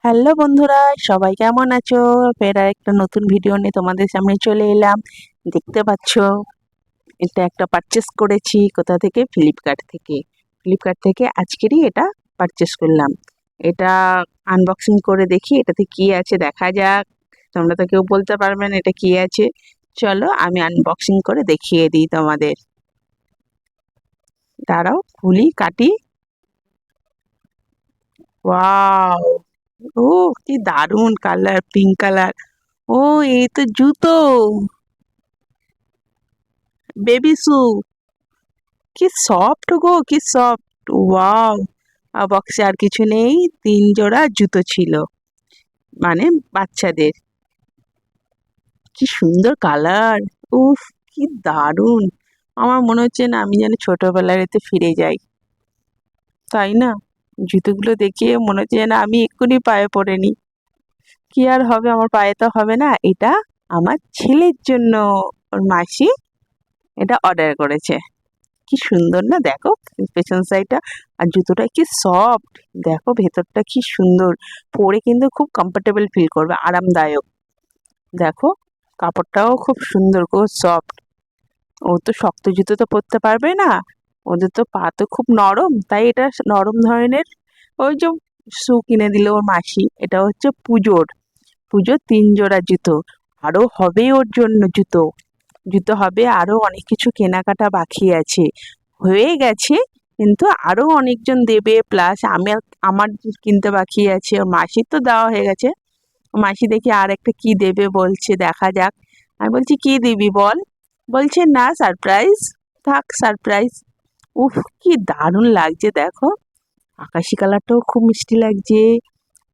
Hello বন্ধুরা, সবাই কেমন আছো? ফের আরেকটা নতুন ভিডিও নিয়ে তোমাদের সামনে চলে এলাম। দেখতে পাচ্ছ, এটা একটা পারচেস করেছি। কোথা থেকে? ফ্লিপকার্ট থেকে। ফ্লিপকার্ট থেকে আজকেরই এটা পারচেস করলাম। এটা আনবক্সিং করে দেখি এটাতে কি আছে, দেখা যাক। তোমরা তো কেউ বলতে পারবে না এটা কি আছে। চলো আমি আনবক্সিং করে দেখিয়ে দিই তোমাদের। দাঁড়াও, খুলি, কাটি। ওয়াও! ও, কি দারুণ কালার, পিঙ্ক কালার। ও, এই তো জুতো, বেবি শু। কি সফট গো, কি সফট! ওয়াও! বক্সে আর কিছু নেই, 3 জোড়া জুতো ছিল, মানে বাচ্চাদের। কি সুন্দর কালার! উফ, কি দারুণ! আমার মনে হচ্ছে না আমি যেন ছোটবেলার এতে ফিরে যাই, তাই না? জুতোগুলো দেখে মনে হচ্ছে যেন আমি এক্ষুনি পায়ে পড়ে নি। কি আর হবে, আমার পায়ে তো হবে না। এটা আমার ছেলের জন্য ওর মাসি এটা অর্ডার করেছে। কি সুন্দর না, দেখো পেছন সাইডটা। আর জুতোটা কি সফট, দেখো ভেতরটা কি সুন্দর। পরে কিন্তু খুব কমফোর্টেবল ফিল করবে, আরামদায়ক। দেখো কাপড়টাও খুব সুন্দর, খুব সফট। ও তো শক্ত জুতো তো পরতে পারবে না, ওদের তো পা তো খুব নরম, তাই এটা নরম ধরনের ওই যে শু কিনে দিল ওর মাসি। এটা হচ্ছে পুজোর, পুজোর 3 জোড়া জুতো। আরো হবে ওর জন্য জুতো, জুতো হবে, আরো অনেক কিছু কেনাকাটা বাকি আছে। হয়ে গেছে, কিন্তু আরো অনেকজন দেবে, প্লাস আমি আমার কিনতে বাকি আছে। ওর মাসির তো দেওয়া হয়ে গেছে। ওর মাসি দেখি আর একটা কি দেবে বলছে, দেখা যাক। আমি বলছি কি দিবি বল? বলছে না, সারপ্রাইজ। থাক সারপ্রাইজ। উফ, কি দারুণ লাগছে দেখো। আকাশি কালারটাও খুব মিষ্টি লাগছে,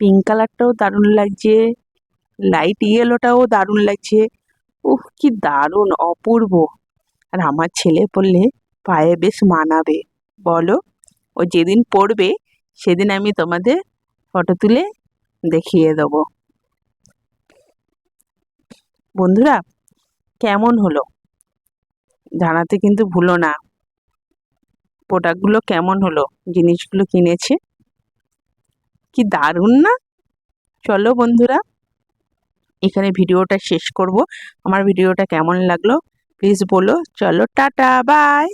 পিঙ্ক কালারটাও দারুণ লাগছে, লাইট ইয়েলোটাও দারুণ লাগছে। উফ, কি দারুণ, অপূর্ব। আর আমার ছেলে পরলে পায়ে বেশ মানাবে, বলো? ও যেদিন পরবে সেদিন আমি তোমাদের ফটো তুলে দেখিয়ে দেবো। বন্ধুরা, কেমন হলো জানাতে কিন্তু ভুলো না। প্রোডাক্টগুলো কেমন হলো, জিনিসগুলো কিনেছে, কি দারুণ না? চলো বন্ধুরা, এখানে ভিডিওটা শেষ করব। আমার ভিডিওটা কেমন লাগলো প্লিজ বলো। চলো, টাটা, বাই।